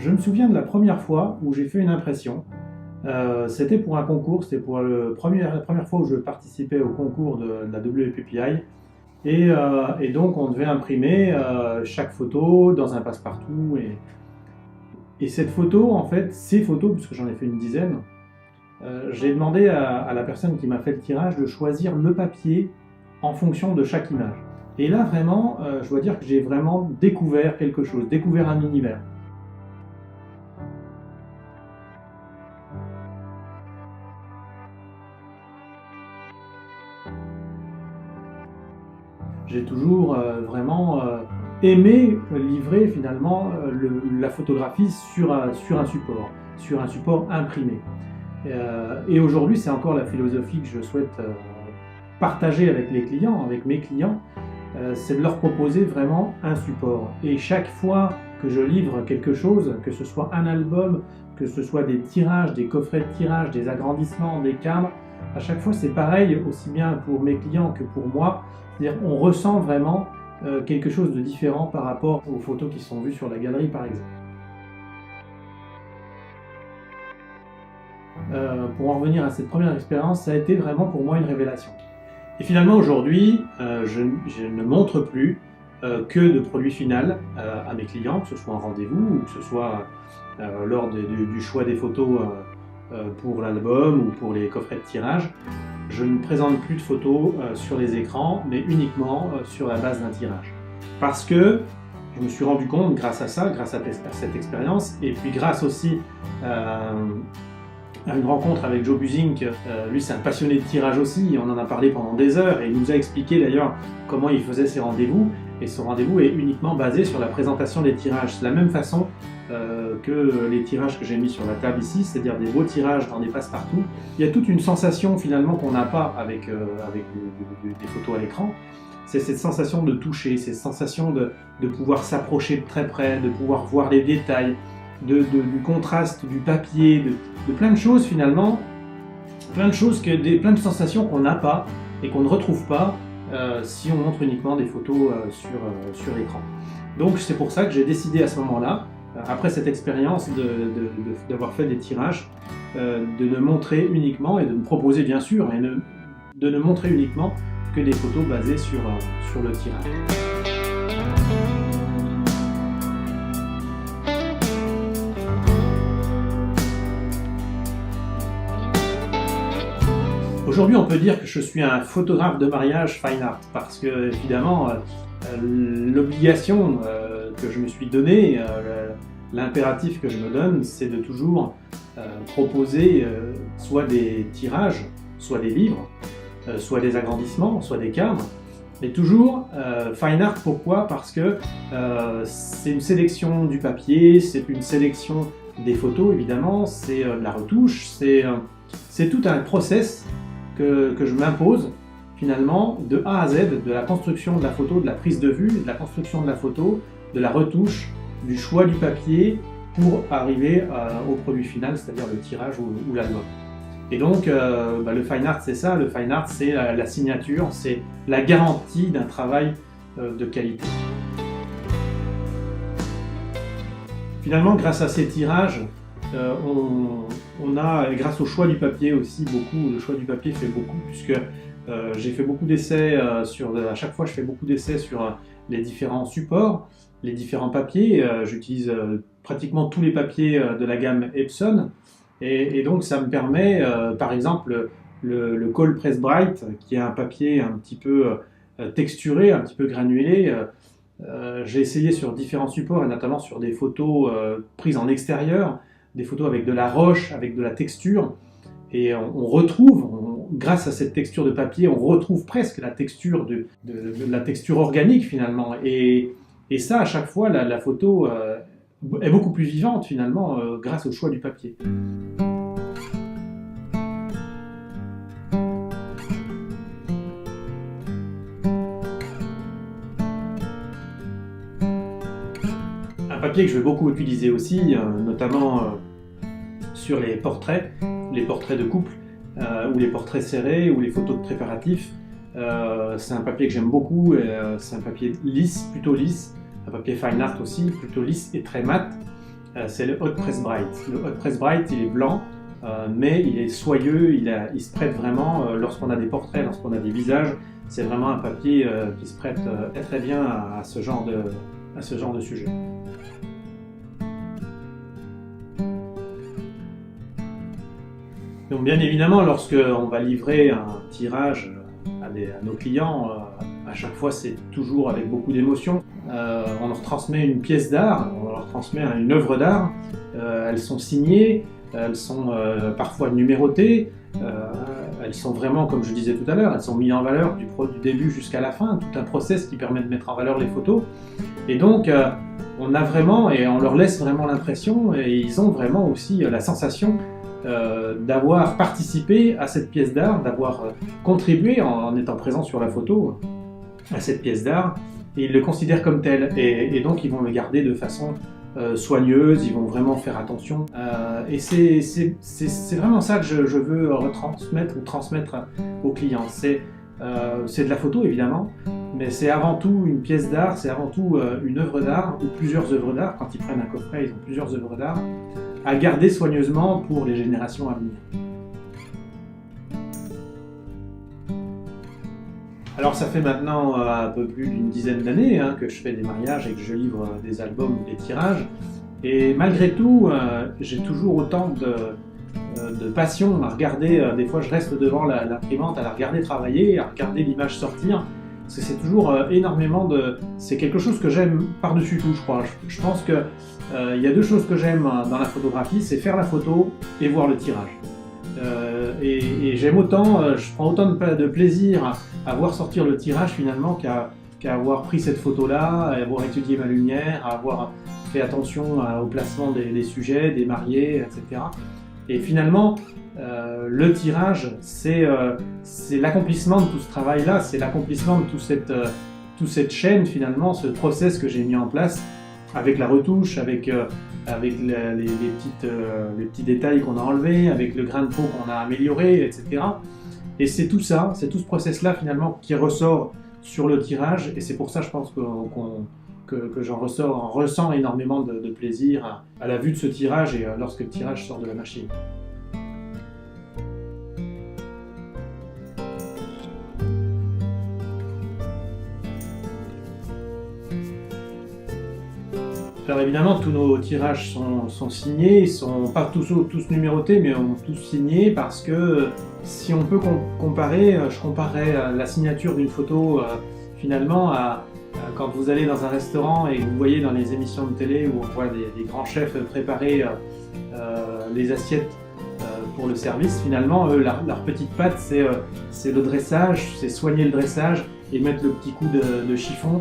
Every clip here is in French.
Je me souviens de la première fois où j'ai fait une impression. C'était pour un concours, c'était pour la première fois où je participais au concours de la WPPI. Et donc on devait imprimer chaque photo dans un passe-partout. Et cette photo, en fait, ces photos, puisque j'en ai fait une dizaine, j'ai demandé à la personne qui m'a fait le tirage de choisir le papier en fonction de chaque image. Et là, vraiment, je dois dire que j'ai vraiment découvert quelque chose, découvert un univers. J'ai toujours vraiment aimé livrer finalement la photographie sur un support imprimé. Et aujourd'hui, c'est encore la philosophie que je souhaite partager avec les clients, avec mes clients, c'est de leur proposer vraiment un support. Et chaque fois que je livre quelque chose, que ce soit un album, que ce soit des tirages, des coffrets de tirage, des agrandissements, des cadres, à chaque fois c'est pareil, aussi bien pour mes clients que pour moi. C'est-à-dire on ressent vraiment quelque chose de différent par rapport aux photos qui sont vues sur la galerie par exemple. Pour en revenir à cette première expérience, ça a été vraiment pour moi une révélation. Et finalement aujourd'hui, je ne montre plus que de produits finaux à mes clients, que ce soit en rendez-vous ou que ce soit lors du choix des photos pour l'album ou pour les coffrets de tirage. Je ne présente plus de photos sur les écrans, mais uniquement sur la base d'un tirage. Parce que je me suis rendu compte, grâce à ça, grâce à cette expérience, et puis grâce aussi à une rencontre avec Joe Buzzink, lui c'est un passionné de tirage aussi, on en a parlé pendant des heures, et il nous a expliqué d'ailleurs comment il faisait ses rendez-vous, et ce rendez-vous est uniquement basé sur la présentation des tirages. C'est la même façon que les tirages que j'ai mis sur la table ici, c'est-à-dire des beaux tirages dans des passe-partout. Il y a toute une sensation finalement qu'on n'a pas avec des photos à l'écran. C'est cette sensation de toucher, cette sensation de pouvoir s'approcher de très près, de pouvoir voir les détails, du contraste du papier, de plein de choses finalement, plein de sensations qu'on n'a pas et qu'on ne retrouve pas si on montre uniquement des photos sur écran. Donc c'est pour ça que j'ai décidé à ce moment-là, après cette expérience d'avoir fait des tirages, de ne montrer uniquement et de me proposer bien sûr, et de ne montrer uniquement que des photos basées sur le tirage. Aujourd'hui, on peut dire que je suis un photographe de mariage fine art parce que, évidemment, l'obligation que je me suis donnée, l'impératif que je me donne, c'est de toujours proposer soit des tirages, soit des livres, soit des agrandissements, soit des cadres, mais toujours fine art. Pourquoi? Parce que c'est une sélection du papier, c'est une sélection des photos, évidemment, c'est de la retouche, c'est tout un process que je m'impose finalement de A à Z, de la construction de la photo, de la prise de vue, de la construction de la photo, de la retouche, du choix du papier pour arriver au produit final, c'est-à-dire le tirage ou l'album. Et donc le fine art c'est ça, le fine art c'est la signature, c'est la garantie d'un travail de qualité. Finalement, grâce à ces tirages, on a, grâce au choix du papier aussi, le choix du papier fait beaucoup, puisque j'ai fait beaucoup d'essais à chaque fois je fais beaucoup d'essais sur les différents supports, les différents papiers. J'utilise pratiquement tous les papiers de la gamme Epson, et donc ça me permet, par exemple, le Kohl Press Bright, qui est un papier un petit peu texturé, un petit peu granulé. J'ai essayé sur différents supports, et notamment sur des photos prises en extérieur, des photos avec de la roche, avec de la texture, et on retrouve, grâce à cette texture de papier, on retrouve presque la texture de la texture organique finalement, et ça à chaque fois la photo est beaucoup plus vivante finalement grâce au choix du papier. Un papier que je vais beaucoup utiliser aussi, notamment sur les portraits de couple, ou les portraits serrés, ou les photos de préparatifs. C'est un papier que j'aime beaucoup, c'est un papier lisse, plutôt lisse, un papier fine art aussi, plutôt lisse et très mat. c'est le Hot Press Bright. Le Hot Press Bright, il est blanc, mais il est soyeux, il se prête vraiment, lorsqu'on a des portraits, lorsqu'on a des visages, c'est vraiment un papier qui se prête très bien à ce genre de sujet. Donc bien évidemment, lorsqu'on va livrer un tirage à nos clients, à chaque fois c'est toujours avec beaucoup d'émotion. On leur transmet une pièce d'art, on leur transmet une œuvre d'art, elles sont signées, elles sont parfois numérotées, elles sont vraiment, comme je disais tout à l'heure, elles sont mises en valeur du début jusqu'à la fin, tout un process qui permet de mettre en valeur les photos. Et donc on a vraiment, et on leur laisse vraiment l'impression, et ils ont vraiment aussi la sensation d'avoir participé à cette pièce d'art, d'avoir contribué en étant présent sur la photo à cette pièce d'art, et ils le considèrent comme tel, et donc ils vont le garder de façon soigneuse, ils vont vraiment faire attention, et c'est vraiment ça que je veux retransmettre ou transmettre aux clients. C'est de la photo évidemment, mais c'est avant tout une pièce d'art, c'est avant tout une œuvre d'art, ou plusieurs œuvres d'art. Quand ils prennent un coffret, ils ont plusieurs œuvres d'art à garder soigneusement pour les générations à venir. Alors ça fait maintenant un peu plus d'une dizaine d'années que je fais des mariages et que je livre des albums ou des tirages. Et malgré tout, j'ai toujours autant de passion à regarder. Des fois je reste devant l'imprimante à la regarder travailler, à regarder l'image sortir. Parce que c'est toujours énormément de... C'est quelque chose que j'aime par-dessus tout, je crois. Je pense que il y a deux choses que j'aime dans la photographie, c'est faire la photo et voir le tirage. Et j'aime autant, je prends autant de plaisir à voir sortir le tirage finalement qu'à avoir pris cette photo-là, à avoir étudié ma lumière, à avoir fait attention au placement des sujets, des mariés, etc. Et finalement, le tirage, c'est l'accomplissement de tout ce travail-là, c'est l'accomplissement de toute cette chaîne finalement, ce process que j'ai mis en place avec la retouche, avec les petits détails qu'on a enlevés, avec le grain de peau qu'on a amélioré, etc. Et c'est tout ça, c'est tout ce process-là finalement qui ressort sur le tirage, et c'est pour ça je pense que j'en ressens énormément de plaisir à la vue de ce tirage et lorsque le tirage sort de la machine. Alors évidemment, tous nos tirages sont signés, ils sont pas tous numérotés, mais tous signés parce que si on peut comparer, je comparerais la signature d'une photo finalement à quand vous allez dans un restaurant et vous voyez dans les émissions de télé où on voit des grands chefs préparer les assiettes pour le service, finalement, eux, leur petite patte, c'est le dressage, c'est soigner le dressage et mettre le petit coup de chiffon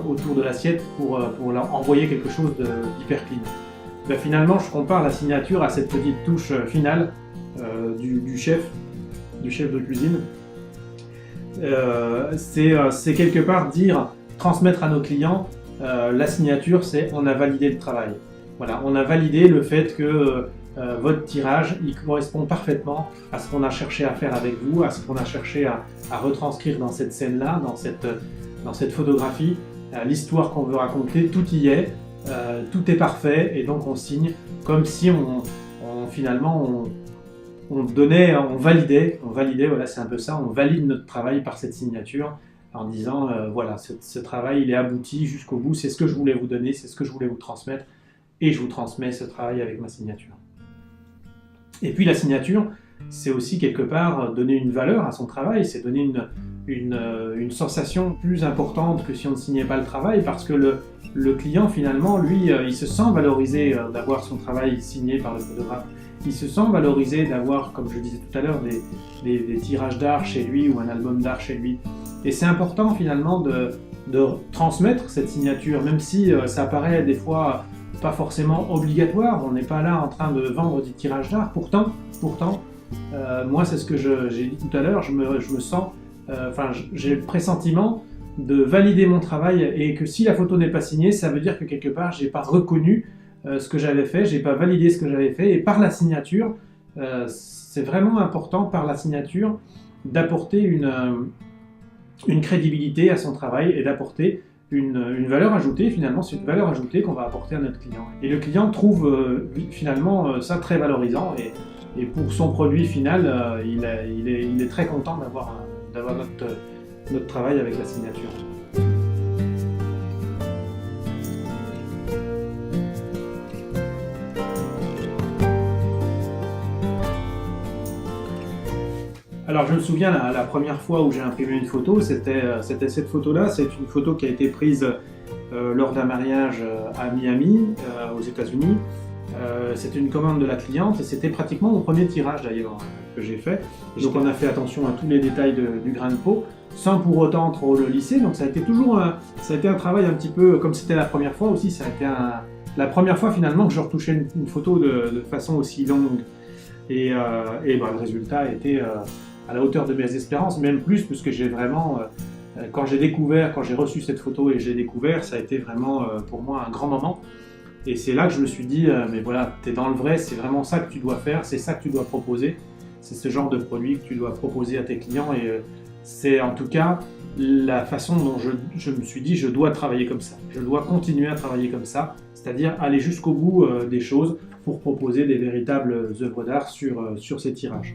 autour de l'assiette pour leur envoyer quelque chose d'hyper clean. Ben, finalement, je compare la signature à cette petite touche finale du chef de cuisine. C'est quelque part transmettre à nos clients la signature, c'est on a validé le travail. Voilà, on a validé le fait que votre tirage, il correspond parfaitement à ce qu'on a cherché à faire avec vous, à ce qu'on a cherché à retranscrire dans cette scène-là, dans cette photographie, l'histoire qu'on veut raconter, tout y est, tout est parfait, et donc on signe comme si finalement on validait, voilà, c'est un peu ça, on valide notre travail par cette signature en disant voilà, ce travail il est abouti jusqu'au bout, c'est ce que je voulais vous donner, c'est ce que je voulais vous transmettre, et je vous transmets ce travail avec ma signature. Et puis la signature, c'est aussi quelque part donner une valeur à son travail, c'est donner une sensation plus importante que si on ne signait pas le travail, parce que le client finalement, lui, il se sent valorisé d'avoir son travail signé par le photographe. Il se sent valorisé d'avoir, comme je disais tout à l'heure, des tirages d'art chez lui ou un album d'art chez lui. Et c'est important finalement de transmettre cette signature, même si ça paraît des fois pas forcément obligatoire, on n'est pas là en train de vendre des tirages d'art, pourtant, moi c'est ce que j'ai dit tout à l'heure, je me sens, j'ai le pressentiment de valider mon travail, et que si la photo n'est pas signée, ça veut dire que quelque part j'ai pas reconnu ce que j'avais fait, j'ai pas validé ce que j'avais fait, et par la signature, c'est vraiment important par la signature d'apporter une crédibilité à son travail et d'apporter une valeur ajoutée, finalement, c'est une valeur ajoutée qu'on va apporter à notre client. Et le client trouve finalement ça très valorisant et pour son produit final, il est très content d'avoir notre travail avec la signature. Alors je me souviens la première fois où j'ai imprimé une photo, c'était cette photo-là. C'est une photo qui a été prise lors d'un mariage à Miami, aux États-Unis. C'était une commande de la cliente et c'était pratiquement mon premier tirage d'ailleurs que j'ai fait. Et donc on a fait attention à tous les détails du grain de peau, sans pour autant trop le lisser. Donc ça a été un travail un petit peu, comme c'était la première fois aussi, ça a été la première fois finalement que je retouchais une photo de façon aussi longue. Et le résultat a été à la hauteur de mes espérances, même plus, puisque j'ai vraiment, quand j'ai reçu cette photo et j'ai découvert, ça a été vraiment pour moi un grand moment. Et c'est là que je me suis dit, mais voilà, t'es dans le vrai, c'est vraiment ça que tu dois faire, c'est ça que tu dois proposer, c'est ce genre de produit que tu dois proposer à tes clients. Et c'est en tout cas la façon dont je me suis dit, je dois travailler comme ça, je dois continuer à travailler comme ça, c'est-à-dire aller jusqu'au bout des choses pour proposer des véritables œuvres d'art sur ces tirages.